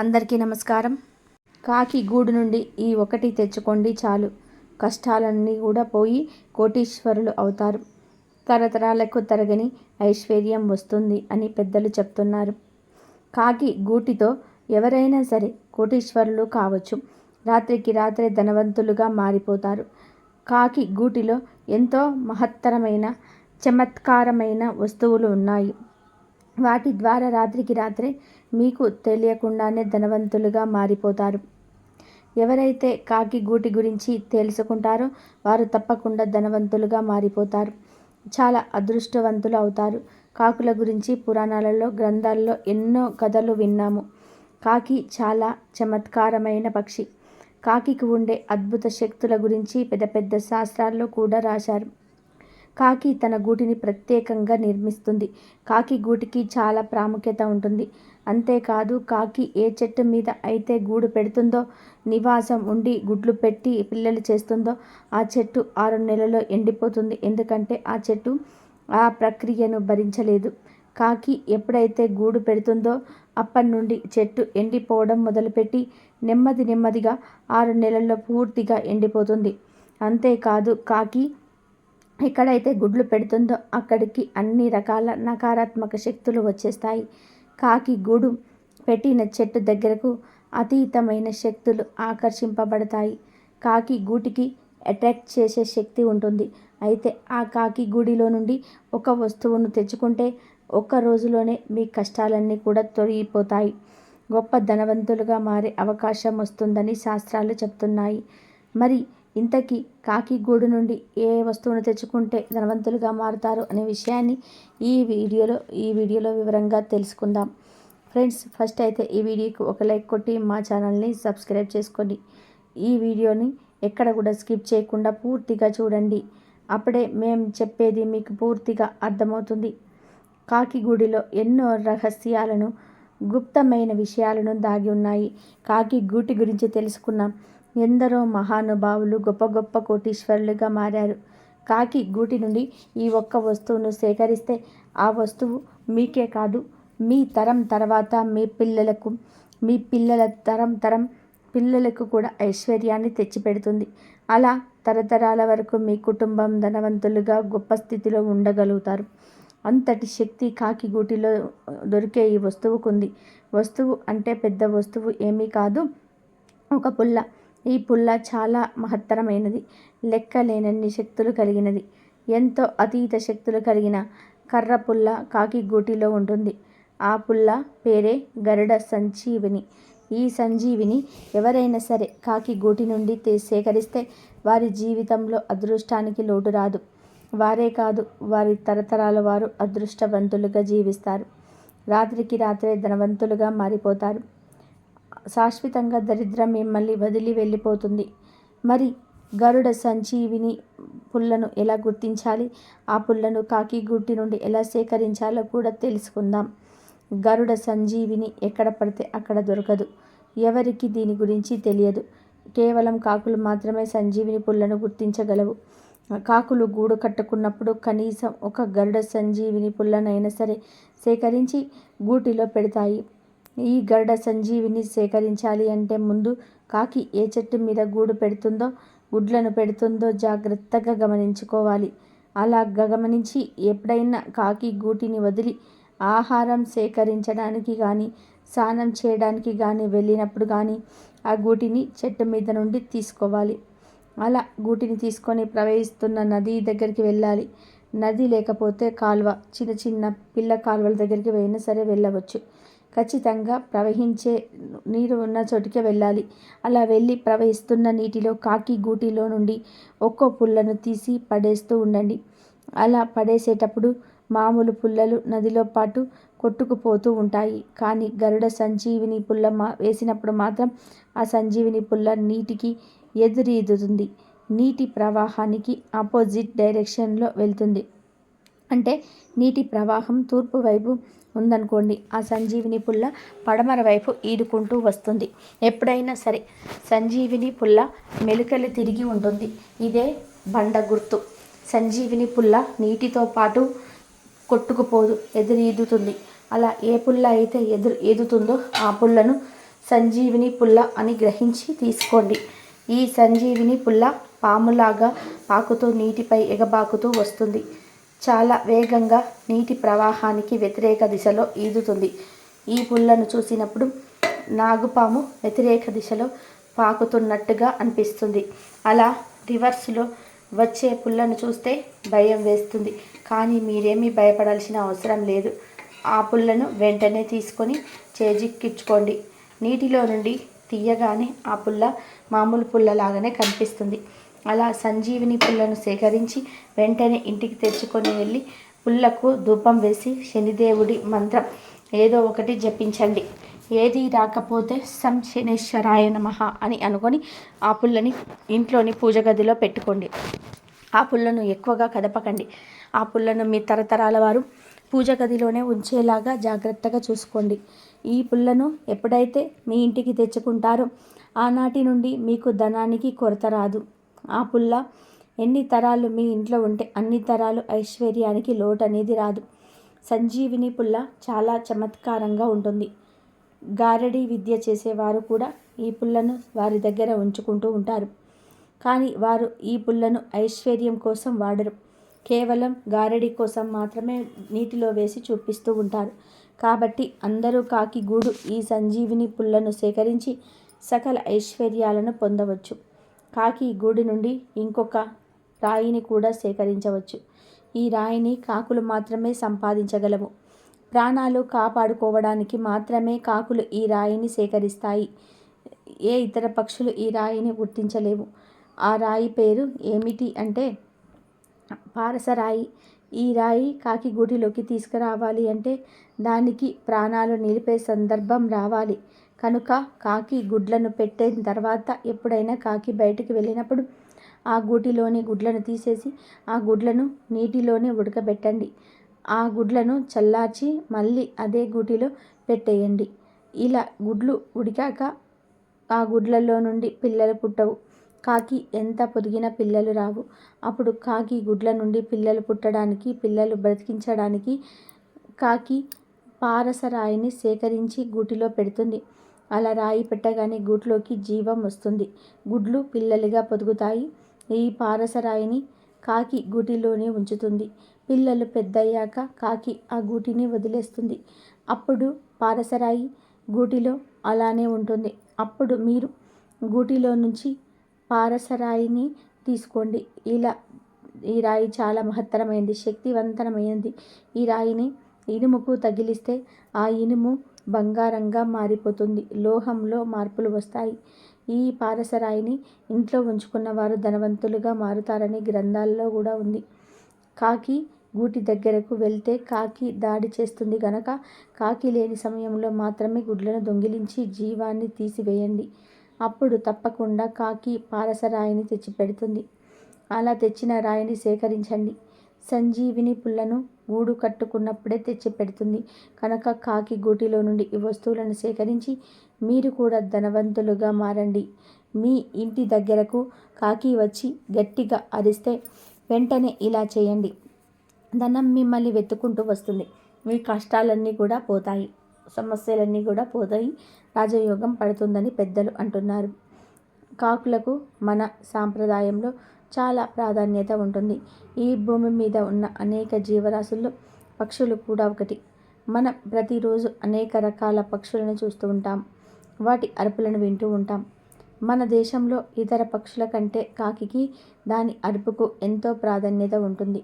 అందరికీ నమస్కారం. కాకి గూడు నుండి ఈ ఒకటి తెచ్చుకోండి చాలు, కష్టాలన్నీ కూడా పోయి కోటీశ్వరులు అవుతారు, తరతరాలకు తరగని ఐశ్వర్యం వస్తుంది అని పెద్దలు చెప్తున్నారు. కాకి గూటితో ఎవరైనా సరే కోటీశ్వరులు కావచ్చు, రాత్రికి రాత్రే ధనవంతులుగా మారిపోతారు. కాకి గూటిలో ఎంతో మహత్తరమైన చమత్కారమైన వస్తువులు ఉన్నాయి. వాటి ద్వారా రాత్రికి రాత్రే మీకు తెలియకుండానే ధనవంతులుగా మారిపోతారు. ఎవరైతే కాకి గూటి గురించి తెలుసుకుంటారో వారు తప్పకుండా ధనవంతులుగా మారిపోతారు, చాలా అదృష్టవంతులు అవుతారు. కాకుల గురించి పురాణాలలో, గ్రంథాల్లో ఎన్నో కథలు విన్నాము. కాకి చాలా చమత్కారమైన పక్షి. కాకికి ఉండే అద్భుత శక్తుల గురించి పెద్ద పెద్ద శాస్త్రాల్లో కూడా రాశారు. కాకి తన గూటిని ప్రత్యేకంగా నిర్మిస్తుంది. కాకి గూటికి చాలా ప్రాముఖ్యత ఉంటుంది. అంతేకాదు, కాకి ఏ చెట్టు మీద అయితే గూడు పెడుతుందో, నివాసం ఉండి గుడ్లు పెట్టి పిల్లలు చేస్తుందో ఆ చెట్టు 6 నెలల్లో ఎండిపోతుంది. ఎందుకంటే ఆ చెట్టు ఆ ప్రక్రియను భరించలేదు. కాకి ఎప్పుడైతే గూడు పెడుతుందో అప్పటి నుండి చెట్టు ఎండిపోవడం మొదలుపెట్టి నెమ్మదిగా 6 నెలల్లో పూర్తిగా ఎండిపోతుంది. అంతేకాదు, కాకి ఎక్కడైతే గుడ్లు పెడుతుందో అక్కడికి అన్ని రకాల నకారాత్మక శక్తులు వచ్చేస్తాయి. కాకి గూడు పెట్టిన చెట్టు దగ్గరకు అతీతమైన శక్తులు ఆకర్షింపబడతాయి. కాకి గూటికి అట్రాక్ట్ చేసే శక్తి ఉంటుంది. అయితే ఆ కాకి గూడిలో నుండి ఒక వస్తువును తెచ్చుకుంటే ఒక్క రోజులోనే మీ కష్టాలన్నీ కూడా తొలగిపోతాయి, గొప్ప ధనవంతులుగా మారే అవకాశం వస్తుందని శాస్త్రాలు చెప్తున్నాయి. మరి ఇంతకీ కాకి గూడు నుండి ఏ వస్తువును తెచ్చుకుంటే ధనవంతులుగా మారుతారు అనే విషయాన్ని ఈ వీడియోలో వివరంగా తెలుసుకుందాం. ఫ్రెండ్స్, ఫస్ట్ అయితే ఈ వీడియోకి ఒక లైక్ కొట్టి మా ఛానల్ని సబ్స్క్రైబ్ చేసుకోండి. ఈ వీడియోని ఎక్కడ కూడా స్కిప్ చేయకుండా పూర్తిగా చూడండి, అప్పుడే మేము చెప్పేది మీకు పూర్తిగా అర్థమవుతుంది. కాకి గూడిలో ఎన్నో రహస్యాలను, గుప్తమైన విషయాలను దాగి ఉన్నాయి. కాకి గూటి గురించి తెలుసుకున్నాం. ఎందరో మహానుభావులు గొప్ప గొప్ప కోటీశ్వరులుగా మారారు. కాకి గూటి నుండి ఈ ఒక్క వస్తువును సేకరిస్తే ఆ వస్తువు మీకే కాదు, మీ తరం తర్వాత మీ పిల్లలకు, మీ పిల్లల తరం పిల్లలకు కూడా ఐశ్వర్యాన్ని తెచ్చిపెడుతుంది. అలా తరతరాల వరకు మీ కుటుంబం ధనవంతులుగా గొప్ప స్థితిలో ఉండగలుగుతారు. అంతటి శక్తి కాకి గూటిలో దొరికే ఈ వస్తువుకుంది. వస్తువు అంటే పెద్ద వస్తువు ఏమీ కాదు, ఒక పుల్ల. ఈ పుల్ల చాలా మహత్తరమైనది, లెక్కలేనన్ని శక్తులు కలిగినది. ఎంతో అతీత శక్తులు కలిగిన కర్ర పుల్ల కాకి గూటిలో ఉంటుంది. ఆ పుల్ల పేరే గరుడ సంజీవిని. ఈ సంజీవిని ఎవరైనా సరే కాకి గూటి నుండి సేకరిస్తే వారి జీవితంలో అదృష్టానికి లోటు రాదు. వారే కాదు, వారి తరతరాల వారు అదృష్టవంతులుగా జీవిస్తారు, రాత్రికి రాత్రే ధనవంతులుగా మారిపోతారు. శాశ్వతంగా దరిద్రం మిమ్మల్ని వదిలి వెళ్ళిపోతుంది. మరి గరుడ సంజీవిని పుల్లను ఎలా గుర్తించాలి, ఆ పుల్లను కాకి గూటి నుండి ఎలా సేకరించాలో కూడా తెలుసుకుందాం. గరుడ సంజీవిని ఎక్కడ పడితే అక్కడ దొరకదు. ఎవరికి దీని గురించి తెలియదు. కేవలం కాకులు మాత్రమే సంజీవిని పుల్లను గుర్తించగలవు. కాకులు గూడు కట్టుకున్నప్పుడు కనీసం ఒక గరుడ సంజీవిని పుల్లనైనా సరే సేకరించి గూటిలో పెడతాయి. ఈ గరుడ సంజీవిని సేకరించాలి అంటే ముందు కాకి ఏ చెట్టు మీద గూడు పెడుతుందో, గుడ్లను పెడుతుందో జాగ్రత్తగా గమనించుకోవాలి. అలా గమనించి ఎప్పుడైనా కాకి గూటిని వదిలి ఆహారం సేకరించడానికి కానీ, స్నానం చేయడానికి కానీ వెళ్ళినప్పుడు కానీ ఆ గూటిని చెట్టు మీద నుండి తీసుకోవాలి. అలా గూటిని తీసుకొని ప్రవహిస్తున్న నది దగ్గరికి వెళ్ళాలి. నది లేకపోతే కాలువ, చిన్న చిన్న పిల్ల కాలువల దగ్గరికి అయినా సరే వెళ్ళవచ్చు. ఖచ్చితంగా ప్రవహించే నీరు ఉన్న చోటికి వెళ్ళాలి. అలా వెళ్ళి ప్రవహిస్తున్న నీటిలో కాకి గూటిలో నుండి ఒక్కో పుల్లను తీసి పడేస్తూ ఉండండి. అలా పడేసేటప్పుడు మామూలు పుల్లలు నదిలో పాటు కొట్టుకుపోతూ ఉంటాయి. కానీ గరుడ సంజీవిని పుల్ల వేసినప్పుడు మాత్రం ఆ సంజీవిని పుల్ల నీటికి ఎదురీదుతుంది. నీటి ప్రవాహానికి ఆపోజిట్ డైరెక్షన్లో వెళ్తుంది. అంటే నీటి ప్రవాహం తూర్పు వైపు ఉందనుకోండి, ఆ సంజీవిని పుల్ల పడమర వైపు ఈదుకుంటూ వస్తుంది. ఎప్పుడైనా సరే సంజీవిని పుల్ల మెలికలు తిరిగి ఉంటుంది. ఇదే బండ గుర్తు. సంజీవిని పుల్ల నీటితో పాటు కొట్టుకుపోదు, ఎదురీదుతుంది. అలా ఏ పుల్ల అయితే ఈదుతుందో ఆ పుల్లను సంజీవిని పుల్ల అని గ్రహించి తీసుకోండి. ఈ సంజీవిని పుల్ల పాములాగా పాకుతూ నీటిపై ఎగబాకుతూ వస్తుంది. చాలా వేగంగా నీటి ప్రవాహానికి వ్యతిరేక దిశలో ఈదుతుంది. ఈ పుల్లను చూసినప్పుడు నాగుపాము వ్యతిరేక దిశలో పాకుతున్నట్టుగా అనిపిస్తుంది. అలా రివర్స్లో వచ్చే పుల్లను చూస్తే భయం వేస్తుంది. కానీ మీరేమీ భయపడాల్సిన అవసరం లేదు. ఆ పుల్లను వెంటనే తీసుకొని చేజిక్కించుకోండి. నీటిలో నుండి తీయగానే ఆ పుల్ల మామూలు పుల్లలాగానే కనిపిస్తుంది. అలా సంజీవిని పుల్లను సేకరించి వెంటనే ఇంటికి తెచ్చుకొని వెళ్ళి పుల్లకు ధూపం వేసి శనిదేవుడి మంత్రం ఏదో ఒకటి జపించండి. ఏది రాకపోతే సం శనేశ్వరాయ నమః అని అనుకొని ఆ పుల్లని ఇంట్లోని పూజ గదిలో పెట్టుకోండి. ఆ పుల్లను ఎక్కువగా కదపకండి. ఆ పుల్లను మీ తరతరాల వారు పూజ గదిలోనే ఉంచేలాగా జాగ్రత్తగా చూసుకోండి. ఈ పుల్లను ఎప్పుడైతే మీ ఇంటికి తెచ్చుకుంటారో ఆనాటి నుండి మీకు ధనానికి కొరత రాదు. ఆ పుల్ల ఎన్ని తరాలు మీ ఇంట్లో ఉంటే అన్ని తరాలు ఐశ్వర్యానికి లోటు అనేది రాదు. సంజీవిని పుల్ల చాలా చమత్కారంగా ఉంటుంది. గారడీ విద్య చేసేవారు కూడా ఈ పుల్లను వారి దగ్గర ఉంచుకుంటూ ఉంటారు. కానీ వారు ఈ పుల్లను ఐశ్వర్యం కోసం వాడరు. కేవలం గారడీ కోసం మాత్రమే నీటిలో వేసి చూపిస్తూ ఉంటారు. కాబట్టి అందరూ కాకి గూడు ఈ సంజీవిని పుల్లను సేకరించి సకల ఐశ్వర్యాలను పొందవచ్చు. కాకి గూడు నుండి ఇంకొక రాయిని కూడా సేకరించవచ్చు. ఈ రాయిని కాకులు మాత్రమే సంపాదించగలవు. ప్రాణాలు కాపాడుకోవడానికి మాత్రమే కాకులు ఈ రాయిని సేకరిస్తాయి. ఏ ఇతర పక్షులు ఈ రాయిని గుర్తించలేవు. ఆ రాయి పేరు ఏమిటి అంటే పారసరాయి. ఈ రాయి కాకి గూటిలోకి తీసుకురావాలి అంటే దానికి ప్రాణాలు నిలిపే సందర్భం రావాలి. కనుక కాకి గుడ్లను పెట్టిన తర్వాత ఎప్పుడైనా కాకి బయటికి వెళ్ళినప్పుడు ఆ గూటిలోని గుడ్లను తీసేసి ఆ గుడ్లను నీటిలోనే ఉడకబెట్టండి. ఆ గుడ్లను చల్లార్చి మళ్ళీ అదే గూటిలో పెట్టేయండి. ఇలా గుడ్లు ఉడికాక ఆ గుడ్లలో నుండి పిల్లలు పుట్టవు. కాకి ఎంత పొదిగిన పిల్లలు రావు. అప్పుడు కాకి గుడ్ల నుండి పిల్లలు పుట్టడానికి, పిల్లలు బ్రతికించడానికి కాకి పారసరాయిని సేకరించి గూటిలో పెడుతుంది. అలా రాయి పెట్టగానే గూట్లోకి జీవం వస్తుంది. గుడ్లు పిల్లలుగా పొదుగుతాయి. ఈ పారసరాయిని కాకి గూటిలోనే ఉంచుతుంది. పిల్లలు పెద్దయ్యాక కాకి ఆ గూటిని వదిలేస్తుంది. అప్పుడు పారసరాయి గూటిలో అలానే ఉంటుంది. అప్పుడు మీరు గూటిలో నుంచి పారసరాయిని తీసుకోండి. ఇలా ఈ రాయి చాలా మహత్తరమైనది, శక్తివంతమైనది. ఈ రాయిని ఇనుముకు తగిలిస్తే ఆ ఇనుము బంగారంగా మారిపోతుంది. లోహంలో మార్పులు వస్తాయి. ఈ పారసరాయిని ఇంట్లో ఉంచుకున్న వారు ధనవంతులుగా మారుతారని గ్రంథాల్లో కూడా ఉంది. కాకి గూటి దగ్గరకు వెళ్తే కాకి దాడి చేస్తుంది గనక కాకి లేని సమయంలో మాత్రమే గుడ్లను దొంగిలించి జీవాన్ని తీసివేయండి. అప్పుడు తప్పకుండా కాకి పారసరాయిని తెచ్చిపెడుతుంది. అలా తెచ్చిన రాయిని సేకరించండి. సంజీవిని పుల్లను గూడు కట్టుకున్నప్పుడే తెచ్చి పెడుతుంది కనుక కాకి గూటిలో నుండి ఈ వస్తువులను సేకరించి మీరు కూడా ధనవంతులుగా మారండి. మీ ఇంటి దగ్గరకు కాకి వచ్చి గట్టిగా అరిస్తే వెంటనే ఇలా చేయండి. ధనం మిమ్మల్ని వెతుక్కుంటూ వస్తుంది. మీ కష్టాలన్నీ కూడా పోతాయి, సమస్యలన్నీ కూడా పోతాయి, రాజయోగం పడుతుందని పెద్దలు అంటున్నారు. కాకులకు మన సాంప్రదాయంలో చాలా ప్రాధాన్యత ఉంటుంది. ఈ భూమి మీద ఉన్న అనేక జీవరాశుల్లో పక్షులు కూడా ఒకటి. మనం ప్రతిరోజు అనేక రకాల పక్షులను చూస్తూ ఉంటాం. వాటి అరుపులను వింటూ ఉంటాం. మన దేశంలో ఇతర పక్షుల కంటే కాకికి దాని అరుపుకు ఎంతో ప్రాధాన్యత ఉంటుంది.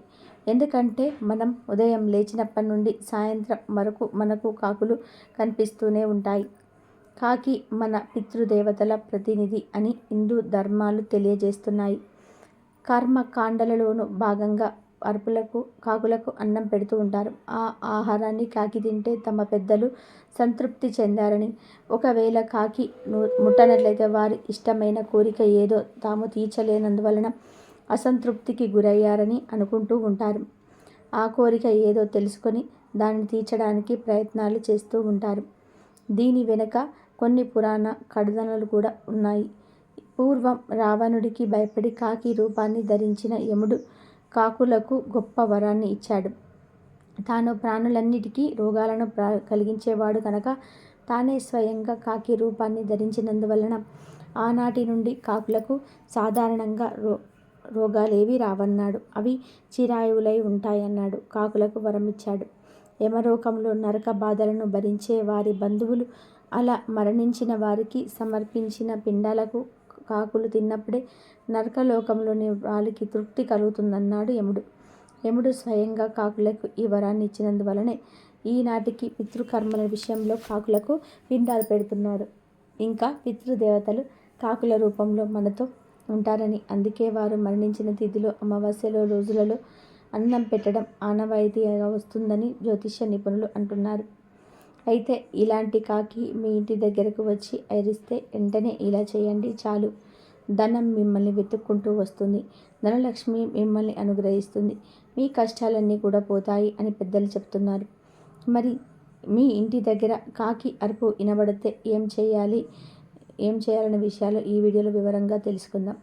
ఎందుకంటే మనం ఉదయం లేచినప్పటి నుండి సాయంత్రం వరకు మనకు కాకులు కనిపిస్తూనే ఉంటాయి. కాకి మన పితృదేవతల ప్రతినిధి అని హిందూ ధర్మాలు తెలియజేస్తున్నాయి. కర్మకాండలలోనూ భాగంగా కాకులకు అన్నం పెడుతూ ఉంటారు. ఆ ఆహారాన్ని కాకి తింటే తమ పెద్దలు సంతృప్తి చెందారని, ఒకవేళ కాకి ముట్టనట్లయితే వారి ఇష్టమైన కోరిక ఏదో తాము తీర్చలేనందువలన అసంతృప్తికి గురయ్యారని అనుకుంటూ ఉంటారు. ఆ కోరిక ఏదో తెలుసుకొని దాన్ని తీర్చడానికి ప్రయత్నాలు చేస్తూ ఉంటారు. దీని వెనుక కొన్ని పురాణ కథనాలు కూడా ఉన్నాయి. పూర్వం రావణుడికి భయపడి కాకి రూపాన్ని ధరించిన యముడు కాకులకు గొప్ప వరాన్ని ఇచ్చాడు. తాను ప్రాణులన్నిటికీ రోగాలను కలిగించేవాడు కనుక తానే స్వయంగా కాకి రూపాన్ని ధరించినందువలన ఆనాటి నుండి కాకులకు సాధారణంగా రోగాలేవి రావన్నాడు. అవి చిరాయువులై ఉంటాయన్నాడు. కాకులకు వరం ఇచ్చాడు. యమలోకంలో నరక బాధలను భరించే వారి బంధువులు అలా మరణించిన వారికి సమర్పించిన పిండాలకు కాకులు తిన్నప్పుడే నరకలోకంలోని వాళ్ళకి తృప్తి కలుగుతుందన్నాడు యముడు. యముడు స్వయంగా కాకులకు ఈ వరాన్ని ఇచ్చినందువలనే ఈనాటికి పితృకర్మల విషయంలో కాకులకు పిండాలు పెడుతున్నారు. ఇంకా పితృదేవతలు కాకుల రూపంలో మనతో ఉంటారని, అందుకే వారు మరణించిన తిథిలో, అమావాస్యలో రోజులలో అన్నం పెట్టడం ఆనవాయితీగా వస్తుందని జ్యోతిష్య నిపుణులు అంటున్నారు. అయితే ఇలాంటి కాకి మీ ఇంటి దగ్గరకు వచ్చి అరిస్తే వెంటనే ఇలా చేయండి చాలు. ధనం మిమ్మల్ని వెతుక్కుంటూ వస్తుంది. ధనలక్ష్మి మిమ్మల్ని అనుగ్రహిస్తుంది. మీ కష్టాలన్నీ కూడా పోతాయి అని పెద్దలు చెప్తున్నారు. మరి మీ ఇంటి దగ్గర కాకి అరుపు వినబడితే ఏం చేయాలనే విషయాలు ఈ వీడియోలో వివరంగా తెలుసుకుందాం.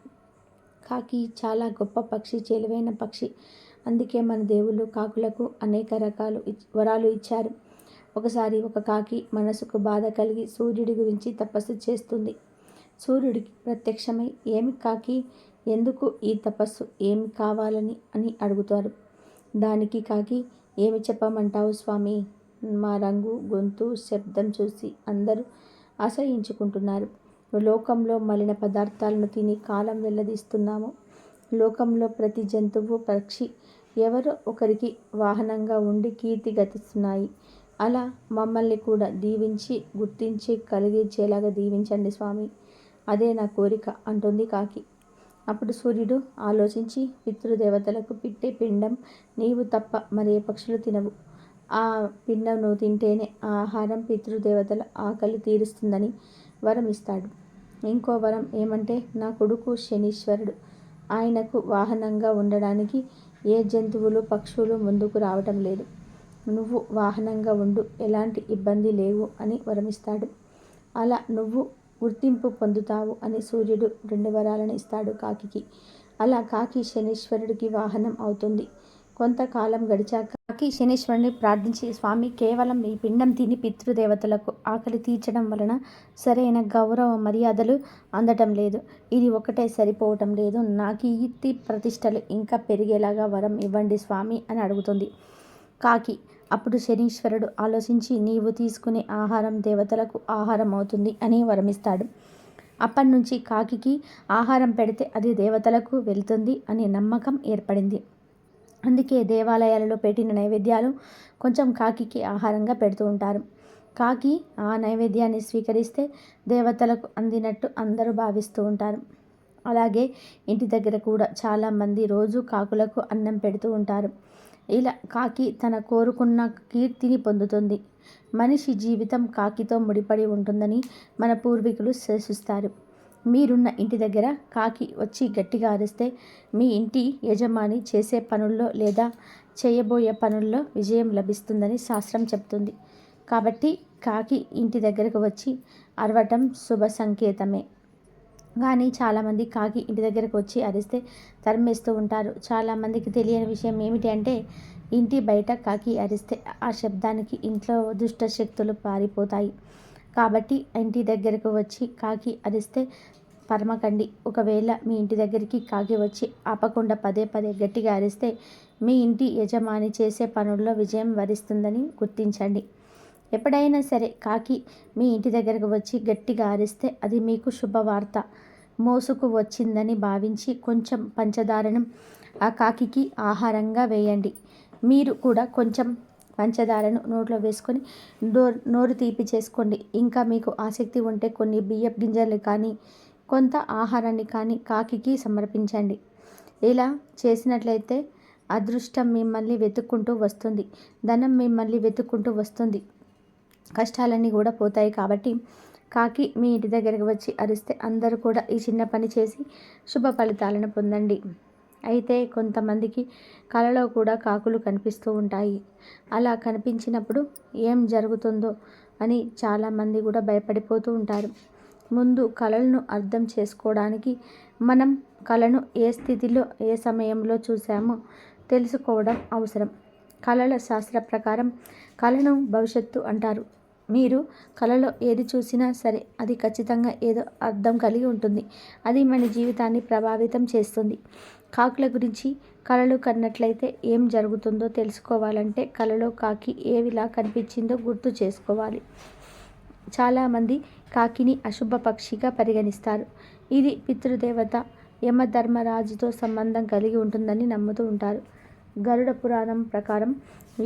కాకి చాలా గొప్ప పక్షి, తెలివైన పక్షి. అందుకే మన దేవుళ్ళు కాకులకు అనేక రకాల వరాలు ఇచ్చారు. ఒకసారి ఒక కాకి మనసుకు బాధ కలిగి సూర్యుడి గురించి తపస్సు చేస్తుంది. సూర్యుడికి ప్రత్యక్షమై, ఏమి కాకి, ఎందుకు ఈ తపస్సు, ఏమి కావాలని అని అడుగుతారు. దానికి కాకి, ఏమి చెప్పమంటావు స్వామి, మా రంగు, గొంతు, శబ్దం చూసి అందరూ అసహ్యించుకుంటున్నారు. లోకంలో మలిన పదార్థాలను తిని కాలం వెల్లదీస్తున్నాము. లోకంలో ప్రతి జంతువు, పక్షి ఎవరో ఒకరికి వాహనంగా ఉండి కీర్తి గతిస్తున్నాయి. అలా మమ్మల్ని కూడా దీవించి, గుర్తించి కలిగించేలాగా దీవించండి స్వామి, అదే నా కోరిక అంటుంది కాకి. అప్పుడు సూర్యుడు ఆలోచించి, పితృదేవతలకు పెట్టే పిండం నీవు తప్ప మరే పక్షులు తినవు. ఆ పిండం నువ్వు తింటేనే ఆ ఆహారం పితృదేవతల ఆకలి తీరుస్తుందని వరం ఇస్తాడు. ఇంకో వరం ఏమంటే, నా కొడుకు శనీశ్వరుడు, ఆయనకు వాహనంగా ఉండడానికి ఏ జంతువులు, పక్షులు ముందుకు రావటం లేదు. నువ్వు వాహనంగా ఉండు, ఎలాంటి ఇబ్బంది లేవు అని వరమిస్తాడు. అలా నువ్వు గుర్తింపు పొందుతావు అని సూర్యుడు 2 వరాలను ఇస్తాడు కాకికి. అలా కాకి శనీశ్వరుడికి వాహనం అవుతుంది. కొంతకాలం గడిచాక కాకి శనీశ్వరుని ప్రార్థించి, స్వామి, కేవలం ఈ పిండం తిని పితృదేవతలకు ఆకలి తీర్చడం వలన సరైన గౌరవ మర్యాదలు అందటం లేదు. ఇది ఒకటే సరిపోవటం లేదు. నా కీర్తి ప్రతిష్టలు ఇంకా పెరిగేలాగా వరం ఇవ్వండి స్వామి అని అడుగుతుంది కాకి. అప్పుడు శనీశ్వరుడు ఆలోచించి, నీవు తీసుకునే ఆహారం దేవతలకు ఆహారం అవుతుంది అని వరమిస్తాడు. అప్పటి నుంచి కాకికి ఆహారం పెడితే అది దేవతలకు వెళ్తుంది అనే నమ్మకం ఏర్పడింది. అందుకే దేవాలయాలలో పెట్టిన నైవేద్యాలు కొంచెం కాకికి ఆహారంగా పెడుతూ ఉంటారు. కాకి ఆ నైవేద్యాన్ని స్వీకరిస్తే దేవతలకు అందినట్టు అందరూ భావిస్తూ ఉంటారు. అలాగే ఇంటి దగ్గర కూడా చాలామంది రోజు కాకులకు అన్నం పెడుతూ ఉంటారు. ఇలా కాకి తన కోరుకున్న కీర్తిని పొందుతుంది. మనిషి జీవితం కాకితో ముడిపడి ఉంటుందని మన పూర్వీకులు శాసిస్తారు. మీరున్న ఇంటి దగ్గర కాకి వచ్చి గట్టిగా అరిస్తే మీ ఇంటి యజమాని చేసే పనుల్లో లేదా చేయబోయే పనుల్లో విజయం లభిస్తుందని శాస్త్రం చెప్తుంది. కాబట్టి కాకి ఇంటి దగ్గరకు వచ్చి అరవటం శుభ సంకేతమే. కానీ చాలామంది కాకి ఇంటి దగ్గరకు వచ్చి అరిస్తే తరిమేస్తూ ఉంటారు. చాలామందికి తెలియని విషయం ఏమిటి అంటే, ఇంటి బయట కాకి అరిస్తే ఆ శబ్దానికి ఇంట్లో దుష్ట శక్తులు పారిపోతాయి. కాబట్టి ఇంటి దగ్గరకు వచ్చి కాకి అరిస్తే పరమకండి. ఒకవేళ మీ ఇంటి దగ్గరికి కాకి వచ్చి ఆపకుండా పదే పదే గట్టిగా అరిస్తే మీ ఇంటి యజమాని చేసే పనుల్లో విజయం వరిస్తుందని గుర్తించండి. ఎప్పుడైనా సరే కాకి మీ ఇంటి దగ్గరకు వచ్చి గట్టిగా అరిస్తే అది మీకు శుభవార్త మోసుకు వచ్చిందని భావించి కొంచెం పంచదారను ఆ కాకికి ఆహారంగా వేయండి. మీరు కూడా కొంచెం పంచదారను నోట్లో వేసుకొని నోరు తీపి చేసుకోండి. ఇంకా మీకు ఆసక్తి ఉంటే కొన్ని బియ్యపు గింజలు కానీ కొంత ఆహారాన్ని కానీ కాకికి సమర్పించండి. ఇలా చేసినట్లయితే అదృష్టం మిమ్మల్ని వెతుక్కుంటూ వస్తుంది. ధనం మిమ్మల్ని వెతుక్కుంటూ వస్తుంది. కష్టాలన్నీ కూడా పోతాయి. కాబట్టి కాకి మీ ఇంటి దగ్గరికి వచ్చి అరిస్తే అందరూ కూడా ఈ చిన్న పని చేసి శుభ ఫలితాలను పొందండి. అయితే కొంతమందికి కలలో కూడా కాకులు కనిపిస్తూ ఉంటాయి. అలా కనిపించినప్పుడు ఏం జరుగుతుందో అని చాలామంది కూడా భయపడిపోతూ ఉంటారు. ముందు కళలను అర్థం చేసుకోవడానికి మనం కళను ఏ స్థితిలో, ఏ సమయంలో చూసామో తెలుసుకోవడం అవసరం. కళల శాస్త్ర ప్రకారం కళను భవిష్యత్తు అంటారు. మీరు కలలో ఏది చూసినా సరే అది ఖచ్చితంగా ఏదో అర్థం కలిగి ఉంటుంది. అది మన జీవితాన్ని ప్రభావితం చేస్తుంది. కాకుల గురించి కలలు కన్నట్లయితే ఏం జరుగుతుందో తెలుసుకోవాలంటే కలలో కాకి ఏవిలా కనిపించిందో గుర్తు చేసుకోవాలి. చాలామంది కాకిని అశుభ పక్షిగా పరిగణిస్తారు. ఇది పితృదేవత యమధర్మరాజుతో సంబంధం కలిగి ఉంటుందని నమ్ముతూ ఉంటారు. గరుడ పురాణం ప్రకారం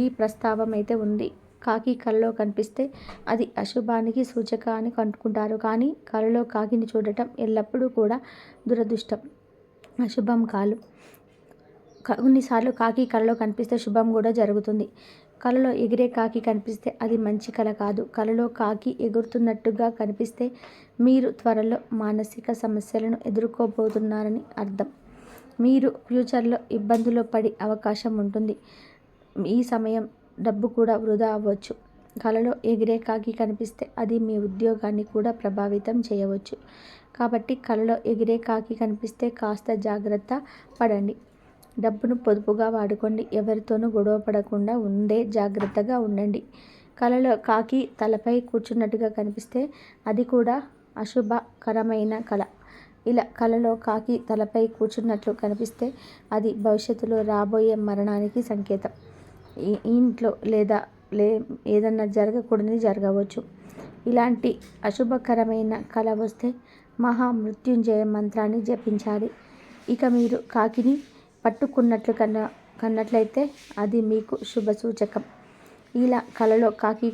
ఈ ప్రస్తావం అయితే ఉంది. కాకి కలలో కనిపిస్తే అది అశుభానికి సూచక అని కనుక్కుంటారు. కానీ కలలో కాకిని చూడటం ఎల్లప్పుడూ కూడా దురదృష్టం, అశుభం కాదు. కొన్నిసార్లు కాకి కలలో కనిపిస్తే శుభం కూడా జరుగుతుంది. కలలో ఎగిరే కాకి కనిపిస్తే అది మంచి కల కాదు. కలలో కాకి ఎగురుతున్నట్టుగా కనిపిస్తే మీరు త్వరలో మానసిక సమస్యలను ఎదుర్కోబోతున్నారని అర్థం. మీరు ఫ్యూచర్లో ఇబ్బందులు పడే అవకాశం ఉంటుంది. ఈ సమయం డబ్బు కూడా వృధా అవ్వచ్చు. కలలో ఎగిరే కాకి కనిపిస్తే అది మీ ఉద్యోగాన్ని కూడా ప్రభావితం చేయవచ్చు. కాబట్టి కలలో ఎగిరే కాకి కనిపిస్తే కాస్త జాగ్రత్త పడండి. డబ్బును పొదుపుగా వాడుకోండి. ఎవరితోనూ గొడవ పడకుండా జాగ్రత్తగా ఉండండి. కలలో కాకి తలపై కూర్చున్నట్టుగా కనిపిస్తే అది కూడా అశుభకరమైన కల. ఇలా కలలో కాకి తలపై కూర్చున్నట్లు కనిపిస్తే అది భవిష్యత్తులో రాబోయే మరణానికి సంకేతం. ఇంట్లో లేదా ఏదన్నా జరగకూడనిది జరగవచ్చు. ఇలాంటి అశుభకరమైన కల వస్తే మహామృత్యుంజయ మంత్రాన్ని జపించాలి. ఇక మీరు కాకిని పట్టుకున్నట్లు కన్నట్లయితే అది మీకు శుభసూచకం. ఇలా కలలో కాకి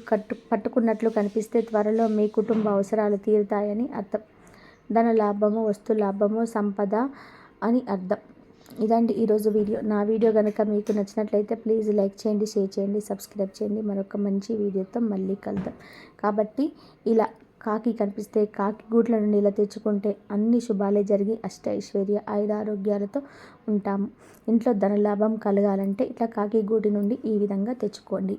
పట్టుకున్నట్లు కనిపిస్తే త్వరలో మీ కుటుంబ అవసరాలు తీరుతాయని అర్థం. ధన లాభము, వస్తు లాభము, సంపద అని అర్థం. ఇదండి ఈరోజు వీడియో. నా వీడియో కనుక మీకు నచ్చినట్లయితే ప్లీజ్ లైక్ చేయండి, షేర్ చేయండి, సబ్స్క్రైబ్ చేయండి. మరొక మంచి వీడియోతో మళ్ళీ కలుద్దాం. కాబట్టి ఇలా కాకి కనిపిస్తే కాకి గూట్ల నుండి ఇలా తెచ్చుకుంటే అన్ని శుభాలే జరిగి అష్టైశ్వర్య ఆయురారోగ్యాలతో ఉంటాము. ఇంట్లో ధనలాభం కలగాలంటే ఇట్లా కాకి గూటి నుండి ఈ విధంగా తెచ్చుకోండి.